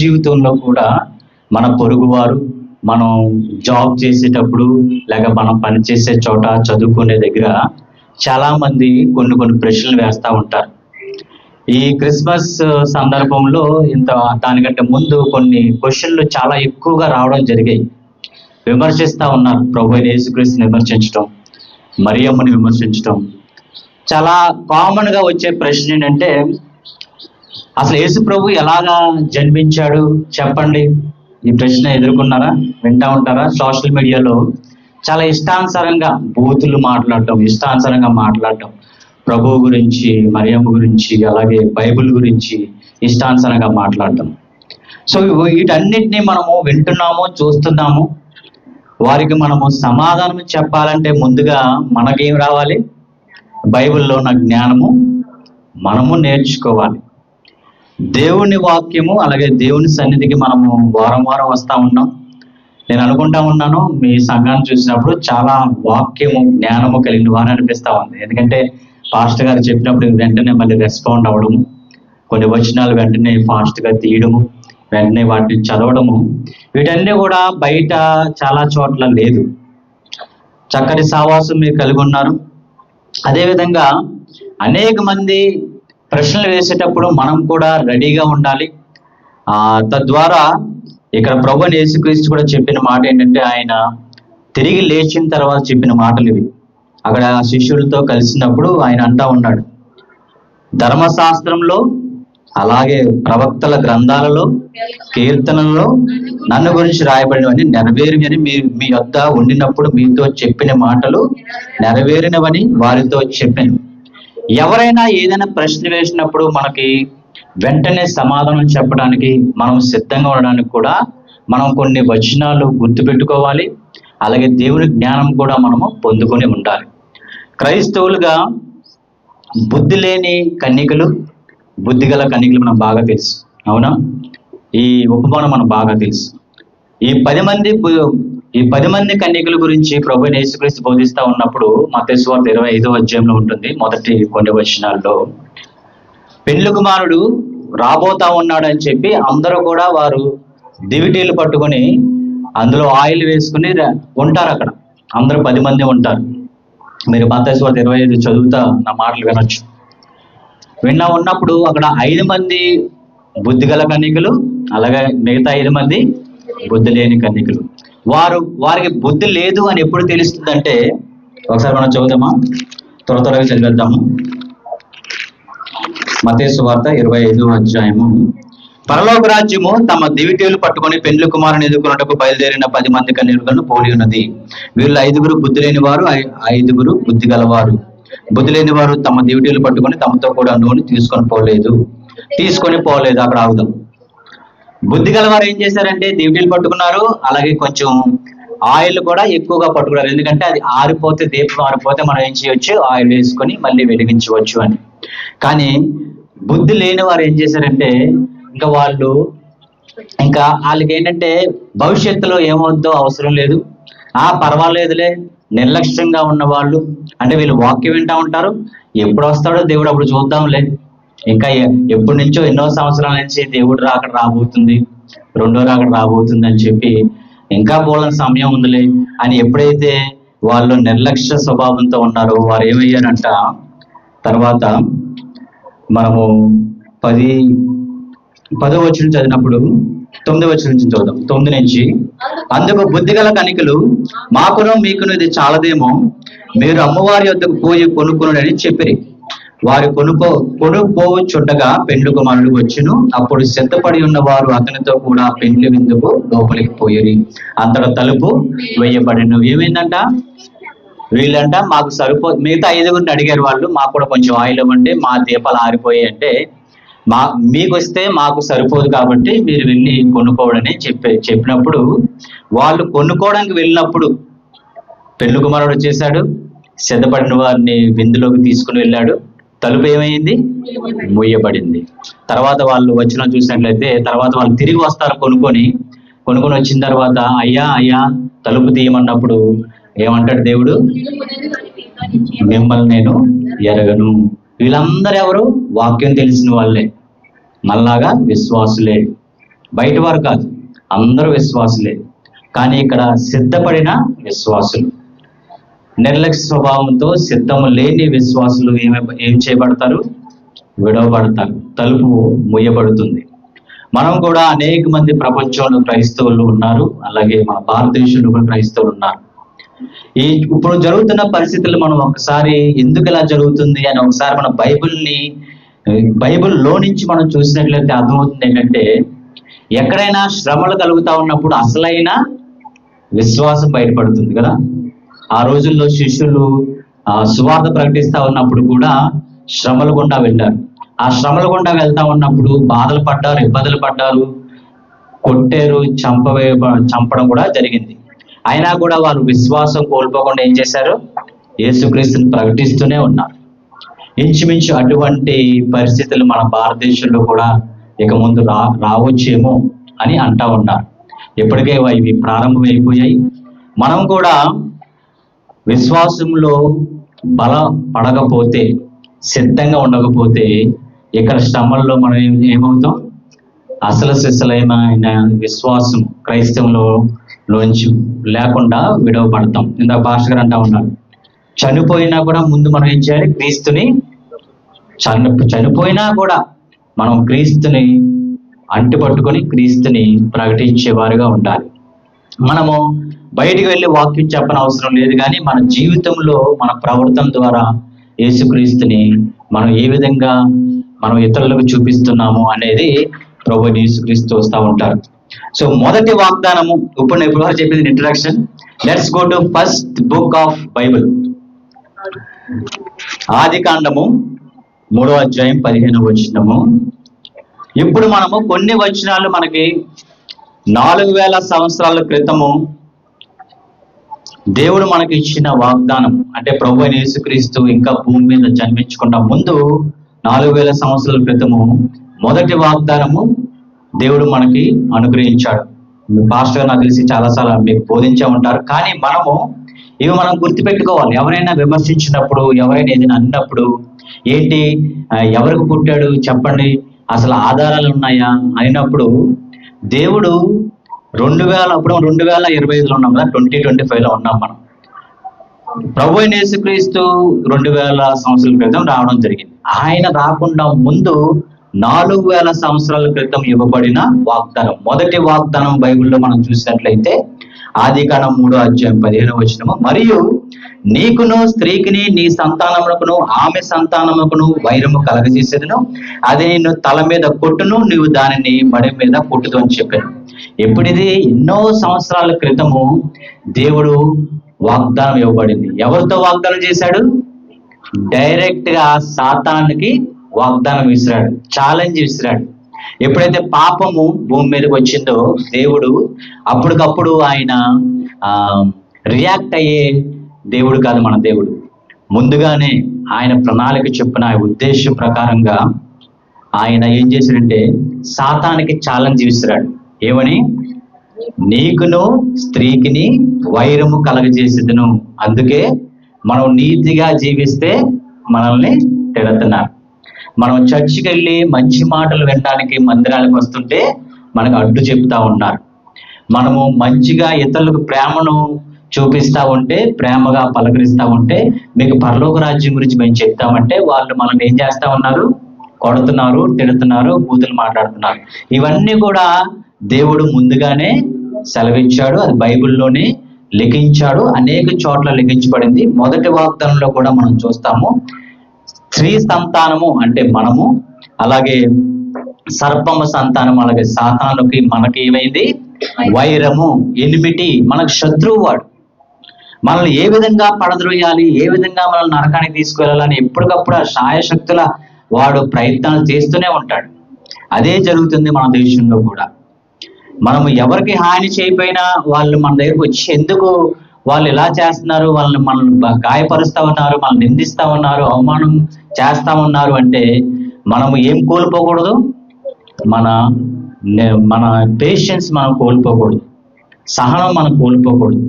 జీవితంలో కూడా మన పొరుగువారు, మనం జాబ్ చేసేటప్పుడు లేక మనం పనిచేసే చోట, చదువుకునే దగ్గర చాలా మంది కొన్ని కొన్ని ప్రశ్నలు వేస్తూ ఉంటారు. ఈ క్రిస్మస్ సందర్భంలో దానికంటే ముందు కొన్ని క్వశ్చన్లు చాలా ఎక్కువగా రావడం జరిగాయి. విమర్శిస్తూ ఉన్నారు. ప్రభు అయిన యేసుక్రీస్తుని విమర్శించడం, మరియమ్మని విమర్శించడం. చాలా కామన్ గా వచ్చే ప్రశ్న ఏంటంటే, అసలు యేసు ప్రభు ఎలాగా జన్మించాడు చెప్పండి. ఈ ప్రశ్న ఎదుర్కొన్నారా? వింటా ఉంటారా? సోషల్ మీడియాలో చాలా ఇష్టానుసారంగా బూతులు మాట్లాడటం, ఇష్టానుసారంగా మాట్లాడటం, ప్రభువు గురించి, మరియమ్మ గురించి, అలాగే బైబిల్ గురించి ఇష్టానుసారంగా మాట్లాడటం. సో వీటన్నిటినీ మనము వింటున్నాము, చూస్తున్నాము. వారికి మనము సమాధానం చెప్పాలంటే ముందుగా మనకేం రావాలి? బైబిల్లో ఉన్న జ్ఞానము మనము నేర్చుకోవాలి. దేవుని వాక్యము, అలాగే దేవుని సన్నిధికి మనము వారం వారం వస్తూ ఉన్నాం. నేను అనుకుంటా ఉన్నాను, మీ సంఘాన్ని చూసినప్పుడు చాలా వాక్యము, జ్ఞానము కలిగిన వారు అనిపిస్తూ ఉంది. ఎందుకంటే పాస్టర్ గారు చెప్పినప్పుడు వెంటనే మళ్ళీ రెస్పాండ్ అవ్వడము, కొన్ని వచనాలు వెంటనే ఫాస్ట్గా తీయడము, వెంటనే వాటిని చదవడము, వీటన్నీ కూడా బయట చాలా చోట్ల లేదు. చక్కటి సావాసం మీరు కలిగి ఉన్నారు. అదేవిధంగా అనేక మంది ప్రశ్నలు వేసేటప్పుడు మనం కూడా రెడీగా ఉండాలి. తద్వారా ఇక్కడ ప్రభువైన యేసుక్రీస్తు కూడా చెప్పిన మాట ఏంటంటే, ఆయన తిరిగి లేచిన తర్వాత చెప్పిన మాటలు ఇవి. అక్కడ శిష్యులతో కలిసినప్పుడు ఆయన అంటా ఉన్నాడు, ధర్మశాస్త్రంలో, అలాగే ప్రవక్తల గ్రంథాలలో, కీర్తనలలో నన్ను గురించి రాయబడినవని నెరవేరినవని మీ యొద్ద ఉండినప్పుడు మీతో చెప్పిన మాటలు నెరవేరినవని వారితో చెప్పాను. ఎవరైనా ఏదైనా ప్రశ్న వేసినప్పుడు మనకి వెంటనే సమాధానం చెప్పడానికి మనం సిద్ధంగా ఉండడానికి కూడా మనం కొన్ని వచనాలు గుర్తుపెట్టుకోవాలి. అలాగే దేవుని జ్ఞానం కూడా మనము పొందుకొని ఉండాలి. క్రైస్తవులుగా బుద్ధి లేని కన్యకలు, బుద్ధిగల కన్యకలు మనకు బాగా తెలుసు, అవునా? ఈ ఉపమానం మనకు బాగా తెలుసు. ఈ 10 మంది కన్యకల గురించి ప్రభువైన యేసుక్రీస్తు బోధిస్తూ ఉన్నప్పుడు మత్తయి సువార్త 25వ అధ్యాయంలో ఉంటుంది. మొదటి కొన్ని వచనాల్లో పెండ్లి కుమారుడు రాబోతా ఉన్నాడు అని చెప్పి అందరూ కూడా వారు దివిటీలు పట్టుకొని అందులో ఆయిల్ వేసుకుని ఉంటారు. అక్కడ అందరూ 10 మంది ఉంటారు. మీరు మత్తయి సువార్త 25 చదువుతా నా మాటలు వినొచ్చు. ఉన్నప్పుడు అక్కడ 5 మంది బుద్ధిగల కన్యకలు, అలాగే మిగతా 5 మంది బుద్ధి లేని కన్యకలు. వారికి బుద్ధి లేదు అని ఎప్పుడు తెలుస్తుందంటే, ఒకసారి మనం చదువుదామా? త్వరగా చదివేద్దాము. మత్తయి సువార్త 25వ అధ్యాయము. పరలోక రాజ్యము తమ దివిటీలు పట్టుకొని పెండ్లి కుమారుని ఎదుర్కొన్నటకు బయలుదేరిన 10 మంది కన్యకలను పోలి ఉన్నది. వీళ్ళు 5 బుద్ధి లేని వారు, 5 బుద్ధి గలవారు. బుద్ధి లేని వారు తమ దివిటీలు పట్టుకొని తమతో కూడా నూనె తీసుకొని పోలేదు. అక్కడ ఆగుదాం. బుద్ధి గలవారు ఏం చేశారంటే దివిటీలు పట్టుకున్నారు, అలాగే కొంచెం ఆయిల్ కూడా ఎక్కువగా పట్టుకున్నారు. ఎందుకంటే అది ఆరిపోతే, దీపం ఆరిపోతే మనం ఏం చేయొచ్చు? ఆయిల్ వేసుకొని మళ్ళీ వెలిగించవచ్చు అని. కానీ బుద్ధి లేని వారు ఏం చేశారంటే, వాళ్ళకి ఏంటంటే భవిష్యత్తులో ఏమవుద్దో అవసరం లేదు, పర్వాలేదులే, నిర్లక్ష్యంగా ఉన్న వాళ్ళు. అంటే వీళ్ళు వాక్యం వింటా ఉంటారు, ఎప్పుడు వస్తాడో దేవుడు అప్పుడు చూద్దాంలే, ఇంకా ఎప్పటి నుంచో ఎన్నో సంవత్సరాల నుంచి దేవుడు రాబోతుంది, రెండో రాకడ రాబోతుంది అని చెప్పి ఇంకా పోలని సమయం ఉందిలే అని ఎప్పుడైతే వాళ్ళు నిర్లక్ష్య స్వభావంతో ఉన్నారో వారు ఏమయ్యారంట, తర్వాత మనము 10వ వచనం చదివినప్పుడు 9వ వచనం నుంచి చూద్దాం. 9 నుంచి, అందుకు బుద్ధిగల కన్యకలు, మాకును మీకును ఇది చాలదేమో, మీరు అమ్మవారి వద్దకు పోయి కొనుక్కొనుడని చెప్పిరి. వారు కొనుక్కోచుండగా పెండ్లి కుమారుడు వచ్చును. అప్పుడు సిద్ధపడి ఉన్న వారు అతనితో కూడా పెండ్లి విందుకు లోపలికి పోయిరి. అంతటా తలుపు వేయబడిను. ఏమైందంట? వీళ్ళంట మాకు మిగతా 5 అడిగారు వాళ్ళు, మాకు కూడా కొంచెం ఆయిల్ ఇవ్వండి, మా దీపాలు ఆరిపోయాయి అంటే, మీకు వస్తే మాకు సరిపోదు కాబట్టి మీరు వెళ్ళి కొనుక్కోవడని చెప్పినప్పుడు వాళ్ళు కొనుక్కోవడానికి వెళ్ళినప్పుడు పెండ్లి కుమారుడు వచ్చేసాడు, సిద్ధపడిన వారిని విందులోకి తీసుకుని వెళ్ళాడు. తలుపు ఏమైంది? మూయబడింది. తర్వాత వాళ్ళు వచ్చిన చూసినట్లయితే తర్వాత వాళ్ళు తిరిగి వస్తారు కొనుక్కొని వచ్చిన తర్వాత, అయ్యా తలుపు తీయమన్నప్పుడు ఏమంటాడు దేవుడు? మిమ్మల్ని నేను ఎరగను. వీళ్ళందరూ ఎవరు? వాక్యం తెలిసిన వాళ్ళే, మళ్ళాగా విశ్వాసులే. బయట వారు కాదు, అందరూ విశ్వాసులే. కానీ ఇక్కడ సిద్ధపడిన విశ్వాసులు, నిర్లక్ష్య స్వభావంతో సిద్ధము లేని విశ్వాసులు ఏం చేయబడతారు? విడవబడతారు. తలుపు మూయబడుతుంది. మనం కూడా అనేక మంది ప్రపంచంలో క్రైస్తవులు ఉన్నారు, అలాగే మన భారతదేశంలో కూడా క్రైస్తవులు ఉన్నారు. ఇప్పుడు జరుగుతున్న పరిస్థితులు మనం ఒకసారి ఎందుకు ఇలా జరుగుతుంది అని ఒకసారి మన బైబిల్లో నుంచి మనం చూసినట్లయితే అర్థమవుతుంది ఏంటంటే, ఎక్కడైనా శ్రమలు కలుగుతా ఉన్నప్పుడు అసలైన విశ్వాసం బయటపడుతుంది కదా. ఆ రోజుల్లో శిష్యులు సువార్త ప్రకటిస్తా ఉన్నప్పుడు కూడా శ్రమల గుండా వెళ్ళారు. ఆ శ్రమల గుండా వెళ్తా ఉన్నప్పుడు బాధలు పడ్డారు, ఇబ్బందులు పడ్డారు, కొట్టారు, చంపడం కూడా జరిగింది. అయినా కూడా వారు విశ్వాసం కోల్పోకుండా ఏం చేశారు? యేసుక్రీస్తుని ప్రకటిస్తూనే ఉన్నారు. ఇంచుమించు అటువంటి పరిస్థితులు మన భారతదేశంలో కూడా ఇక ముందు రావచ్చేమో అని అంటా ఉన్నారు. ఇప్పటికే ఇవి ప్రారంభమైపోయాయి. మనం కూడా విశ్వాసంలో బలపడకపోతే, సిద్ధంగా ఉండకపోతే ఇక్కడ శ్రమల్లో మనం ఏమవుతాం? అసలు సిసలైన విశ్వాసం క్రైస్తవంలో లోంచి లేకుండా విడవబడతాం. ఇందాక పాస్టర్ గారు అంటా ఉన్నారు, చనిపోయినా కూడా ముందు మనం ఏం చేయాలి? క్రీస్తుని చనిపోయినా కూడా మనం క్రీస్తుని అంటిపట్టుకొని క్రీస్తుని ప్రకటించే వారుగా ఉండాలి. మనము బయటికి వెళ్ళి వాక్యం చెప్పని అవసరం లేదు, కానీ మన జీవితంలో మన ప్రవర్తన ద్వారా యేసుక్రీస్తుని మనం ఏ విధంగా మనం ఇతరులకు చూపిస్తున్నాము అనేది ప్రభువైన యేసుక్రీస్తు వస్తూ ఉంటారు. సో మొదటి వాగ్దానము, ఇప్పుడు ఎప్పుడు చెప్పింది introduction. Let's go to first book of Bible, ఆదికాండము 3వ అధ్యాయం 15వ వచనము. ఇప్పుడు మనము కొన్ని వచనాలు మనకి 4000 సంవత్సరాల క్రితము దేవుడు మనకి ఇచ్చిన వాగ్దానం, అంటే ప్రభువైన యేసుక్రీస్తు ఇంకా భూమి మీద జన్మించకుండా ముందు 4000 సంవత్సరాల క్రితము మొదటి వాగ్దానము దేవుడు మనకి అనుగ్రహించాడు. పాస్టర్ గారు నాకు తెలిసి చాలాసార్లు మీకు బోధించే ఉంటారు. కానీ ఇవి మనం గుర్తుపెట్టుకోవాలి. ఎవరైనా విమర్శించినప్పుడు, ఎవరైనా ఏదైనా అన్నప్పుడు, ఏంటి ఎవరికి పుట్టాడు చెప్పండి, అసలు ఆధారాలు ఉన్నాయా అయినప్పుడు, దేవుడు 2025లో ఉన్నాం కదా, 2025లో ఉన్నాం మనం. ప్రభువైన యేసుక్రీస్తు 2000 సంవత్సరాల క్రితం రావడం జరిగింది. ఆయన రాకుండా ముందు 4000 సంవత్సరాల క్రితం ఇవ్వబడిన వాగ్దానం, మొదటి వాగ్దానం బైబిల్లో మనం చూసినట్లయితే ఆదికాండం 3వ అధ్యాయం 15వ వచనము. మరియు నీకును స్త్రీకిని నీ సంతానమునకును ఆమె సంతానమునకును వైరము కలగజేసేదను, అది నిన్ను తల మీద కొట్టును, నీవు దానిని మడి మీద కొట్టుదు అని చెప్పాను. ఎప్పుడిది? ఎన్నో సంవత్సరాల క్రితము దేవుడు వాగ్దానం ఇవ్వబడింది. ఎవరితో వాగ్దానం చేశాడు? డైరెక్ట్ గా సాతానుకి వాగ్దానం విసిరాడు, ఛాలెంజ్ విసిరాడు. ఎప్పుడైతే పాపము భూమి మీదకి వచ్చిందో దేవుడు అప్పటికప్పుడు ఆయన రియాక్ట్ అయ్యే దేవుడు కాదు మన దేవుడు. ముందుగానే ఆయన ప్రణాళిక చొప్పున ఉద్దేశం ప్రకారంగా ఆయన ఏం చేశాడంటే సాతానికి ఛాలెంజ్ విసిరాడు. ఏమని? నీకును స్త్రీకిని వైరము కలగజేసేదను, అందుకే మనం నీతిగా జీవిస్తే మనల్ని తిడుతున్నారు. మనం చర్చికి వెళ్ళి మంచి మాటలు వినడానికి మందిరాలకు వస్తుంటే మనకు అడ్డు చెప్తా ఉన్నారు. మనము మంచిగా ఇతరులకు ప్రేమను చూపిస్తా ఉంటే, ప్రేమగా పలకరిస్తా ఉంటే, మీకు పరలోక రాజ్యం గురించి మేము చెప్తామంటే వాళ్ళు మనల్ని ఏం చేస్తా ఉన్నారు? కొడుతున్నారు, తిడుతున్నారు, బూతులు మాట్లాడుతున్నారు. ఇవన్నీ కూడా దేవుడు ముందుగానే సెలవిచ్చాడు. అది బైబిల్లోనే లిఖించాడు, అనేక చోట్ల లిఖించబడింది. మొదటి వాగ్దానంలో కూడా మనం చూస్తాము, స్త్రీ సంతానము అంటే మనము, అలాగే సర్పము సంతానం, అలాగే సాతానుకి మనకి ఏమైంది? వైరము, ఎనిమిటి, మనకు శత్రువు వాడు. మనల్ని ఏ విధంగా పడద్రోయాలి, ఏ విధంగా మనల్ని నరకానికి తీసుకువెళ్ళాలని ఎప్పటికప్పుడు ఆ శాయశక్తుల వాడు ప్రయత్నాలు చేస్తూనే ఉంటాడు. అదే జరుగుతుంది మన దేశంలో కూడా. మనము ఎవరికి హాని చేయకపోయినా వాళ్ళు మన దగ్గరకు వచ్చి ఎందుకు వాళ్ళు ఇలా చేస్తున్నారు, మనల్ని గాయపరుస్తా ఉన్నారు, మనల్ని నిందిస్తా ఉన్నారు, అవమానం చేస్తా ఉన్నారు అంటే మనము ఏం కోల్పోకూడదు? మన పేషెన్స్ మనం కోల్పోకూడదు, సహనం మనం కోల్పోకూడదు.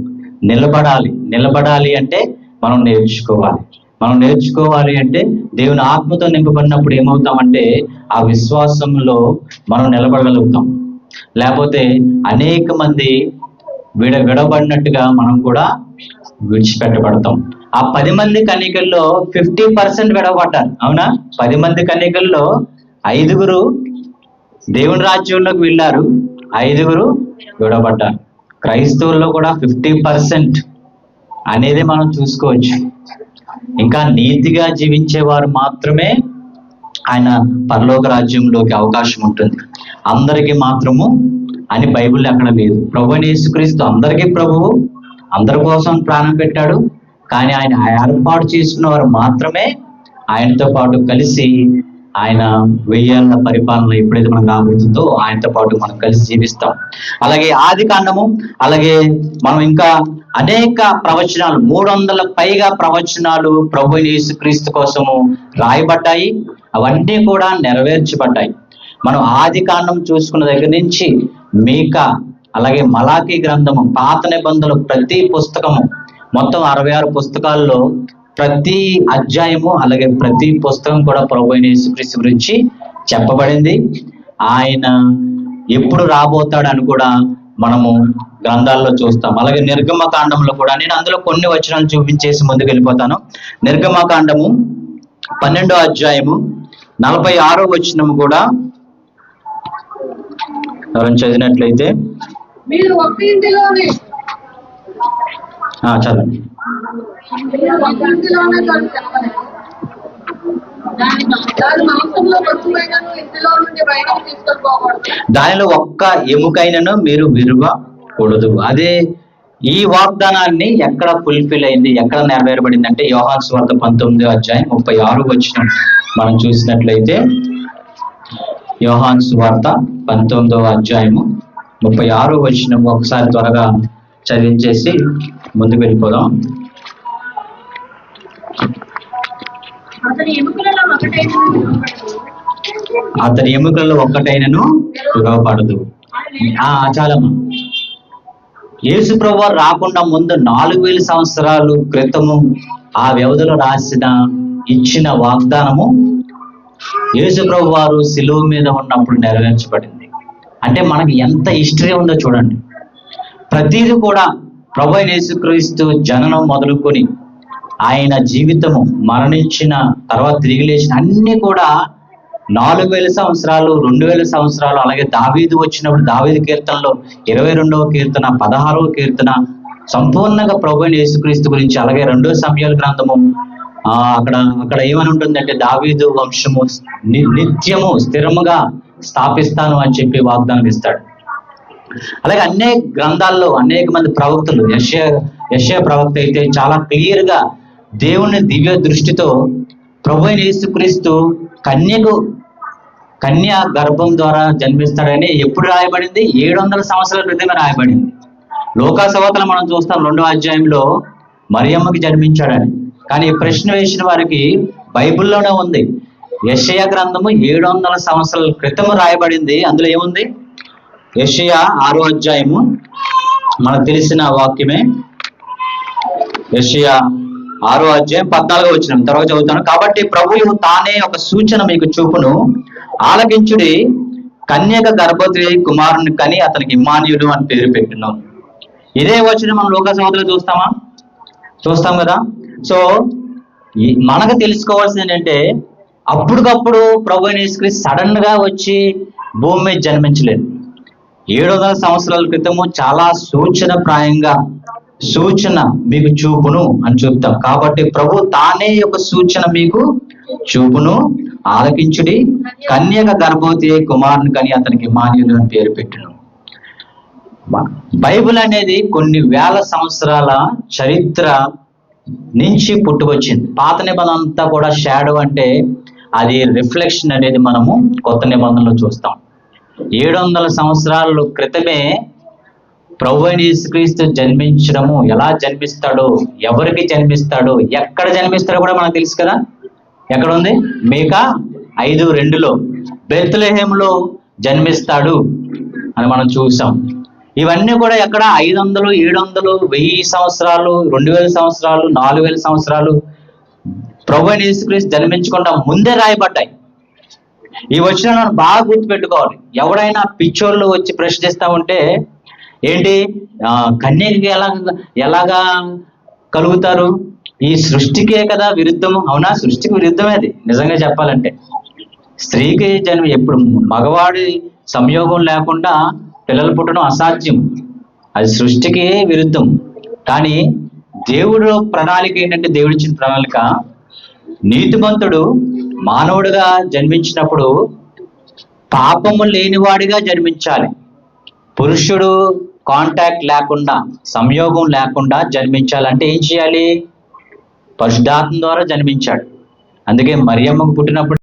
నిలబడాలి అంటే మనం నేర్చుకోవాలి అంటే దేవుని ఆత్మతో నింపబడినప్పుడు ఏమవుతామంటే ఆ విశ్వాసంలో మనం నిలబడగలుగుతాం. లేకపోతే అనేక మంది విడబడినట్టుగా మనం కూడా విడిచిపెట్టబడతాం. ఆ 10 మంది కన్యకల్లో 50% విడవబడ్డారు. అవునా? 10 మంది కన్యకల్లో 5 దేవుని రాజ్యంలోకి వెళ్ళారు, 5 విడవబడ్డారు. క్రైస్తవుల్లో కూడా 50% అనేది మనం చూసుకోవచ్చు. ఇంకా నీతిగా జీవించేవారు మాత్రమే ఆయన పరలోక రాజ్యంలోకి అవకాశం ఉంటుంది. అందరికీ మాత్రము అని బైబిల్ ఎక్కడ లేదు. ప్రభువైన యేసుక్రీస్తు అందరికీ ప్రభువు, అందరి కోసం ప్రాణం పెట్టాడు. కానీ ఆయన ఏర్పాటు చేసుకున్న వారు మాత్రమే ఆయనతో పాటు కలిసి ఆయన 1000 ఏళ్ల పరిపాలన ఎప్పుడైతే మనకు రాబోతుందో ఆయనతో పాటు మనం కలిసి జీవిస్తాం. అలాగే ఆది కాండము, అలాగే మనం ఇంకా అనేక ప్రవచనాలు, 300 పైగా ప్రవచనాలు ప్రభువైన యేసుక్రీస్తు కోసము రాయబడ్డాయి. అవన్నీ కూడా నెరవేర్చబడ్డాయి. మనం ఆది కాండం చూసుకున్న దగ్గర నుంచి మీకా, అలాగే మలాకీ గ్రంథము, పాత నిబంధనలు ప్రతి పుస్తకము, మొత్తం 66 పుస్తకాల్లో ప్రతి అధ్యాయము అలాగే ప్రతి పుస్తకం కూడా ప్రభువైన యేసుక్రీస్తు గురించి చెప్పబడింది. ఆయన ఎప్పుడు రాబోతాడని కూడా మనము గ్రంథాల్లో చూస్తాం. అలాగే నిర్గమకాండంలో కూడా, నేను అందులో కొన్ని వచనాలు చూపించేసి ముందుకు వెళ్ళిపోతాను. నిర్గమకాండము 12వ అధ్యాయము 46వ వచనము కూడా ఎవరైనా చదివినట్లయితే మీరు ఒక్క ఇంటిలోనే చదవండి. దానిలో ఒక్క ఎముకైనను మీరు విరవకూడదు. అదే ఈ వాగ్దానాన్ని ఎక్కడ ఫుల్ఫిల్ అయింది, ఎక్కడ నెరవేరబడింది అంటే యోహాను సువార్త 19వ అధ్యాయం 36వ వచనం మనం చూసినట్లయితే, యోహాను సువార్త 19వ అధ్యాయము 36వ వచనం ఒకసారి త్వరగా చదివించేసి ముందుకు వెళ్ళిపోదాం. అతని ఎముకలలో ఒక్కటైనను విరవబడదు. చాలమ్మా. యేసు ప్రభువు రాకుండా ముందు 4000 సంవత్సరాలు క్రితము ఆ వ్యవధిలో ఇచ్చిన వాగ్దానము యేసు ప్రభువు వారు శిలువ మీద ఉన్నప్పుడు నెరవేర్చబడింది. అంటే మనకి ఎంత హిస్టరీ ఉందో చూడండి. ప్రతిదీ కూడా ప్రభువైన యేసుక్రీస్తు జననం మొదలుకొని ఆయన జీవితము, మరణించిన తర్వాత తిరిగి లేచిన అన్ని కూడా 4000 సంవత్సరాలు, 2000 సంవత్సరాలు. అలాగే దావీదు వచ్చినప్పుడు దావీదు కీర్తనలో 22వ కీర్తన, 16వ కీర్తన సంపూర్ణంగా ప్రభువైన యేసుక్రీస్తు గురించి. అలాగే 2 సమూయేలు గ్రంథము అక్కడ ఏమని ఉంటుందంటే, దావీదు వంశము నిత్యము స్థిరముగా స్థాపిస్తాను అని చెప్పి వాగ్దానం ఇస్తాడు. అలాగే అనేక గ్రంథాల్లో అనేక మంది ప్రవక్తలు, యెషయా ప్రవక్త అయితే చాలా క్లియర్ గా దేవుని దివ్య దృష్టితో ప్రభువైన యేసుక్రీస్తు కన్య గర్భం ద్వారా జన్మిస్తాడని ఎప్పుడు రాయబడింది? 700 సంవత్సరాల క్రితమే రాయబడింది. లోకా సువార్తలో మనం చూస్తాం 2వ అధ్యాయంలో మరియమ్మకి జన్మించాడని. కానీ ఈ ప్రశ్న వేసిన వారికి బైబిల్లోనే ఉంది. యెషయా గ్రంథము 700 సంవత్సరాల క్రితం రాయబడింది. అందులో ఏముంది? యెషయా 6వ అధ్యాయము మనకు తెలిసిన వాక్యమే. యెషయా 6వ అధ్యాయం 14వ వచనం తర్వాత చదువుతాను. కాబట్టి ప్రభువు తానే ఒక సూచన మీకు చూపును, ఆలకించుడి, కన్యక గర్భవతి కుమారుని కని అతనికి ఇమ్మానుయేలు అని పేరు పెట్టినాం. ఇదే వచనం మనం లోక సముద్రంలో చూస్తాం కదా. సో మనకు తెలుసుకోవాల్సింది ఏంటంటే, అప్పటికప్పుడు ప్రభువైన యేసుక్రీస్తు సడన్ గా వచ్చి భూమి మీద జన్మించలేదు. 700 సంవత్సరాల క్రితము చాలా సూచన మీకు చూపును అని చెప్తాం. కాబట్టి ప్రభు తానే ఒక సూచన మీకు చూపును, ఆలకించుడి, కన్యక గర్భవతి కుమారుని కని అతనికి ఇమ్మానుయేలు అని పేరు పెట్టును. బైబిల్ అనేది కొన్ని వేల సంవత్సరాల చరిత్ర నుంచి పుట్టుకొచ్చింది. పాత నిబంధన అంతా కూడా షాడో, అంటే అది రిఫ్లెక్షన్ అనేది మనము కొత్త నిబంధనలో చూస్తాం. 700 సంవత్సరాల క్రితమే ప్రభువైన యేసుక్రీస్తు జన్మించడము, ఎలా జన్మిస్తాడో, ఎవరికి జన్మిస్తాడో, ఎక్కడ జన్మిస్తాడో కూడా మనకు తెలుసు కదా. ఎక్కడ ఉంది? మీకా 5:2లో బెత్లెహేములో జన్మిస్తాడు అని మనం చూసాం. ఇవన్నీ కూడా ఎక్కడ? 500, 700, 1000 సంవత్సరాలు, 2000 సంవత్సరాలు, 4000 సంవత్సరాలు ప్రభువైన యేసుక్రీస్తు జన్మించకుండా ముందే రాయబడ్డాయి. ఈ వచనాలను బాగా గుర్తుపెట్టుకోవాలి. ఎవడైనా పిచ్చోళ్ళు వచ్చి ప్రశ్నిస్తా ఉంటే ఏంటి, కన్యకి ఎలాగా కలుగుతారు? ఈ సృష్టికే కదా విరుద్ధము. అవునా? సృష్టికి విరుద్ధమే అది నిజంగా చెప్పాలంటే. స్త్రీకి జన్మ ఎప్పుడు మగవాడి సంయోగం లేకుండా పిల్లలు పుట్టడం అసాధ్యం. అది సృష్టికి విరుద్ధం. కానీ దేవుడు ప్రణాళిక ఏంటంటే, దేవుడిచ్చిన ప్రణాళిక నీతిమంతుడు మానవుడిగా జన్మించినప్పుడు పాపము లేనివాడిగా జన్మించాలి. పురుషుడు కాంటాక్ట్ లేకుండా, సంయోగం లేకుండా జన్మించాలంటే ఏం చేయాలి? పరిశుద్ధాత్మ ద్వారా జన్మించాడు. అందుకే మరియమ్మకు పుట్టినప్పుడు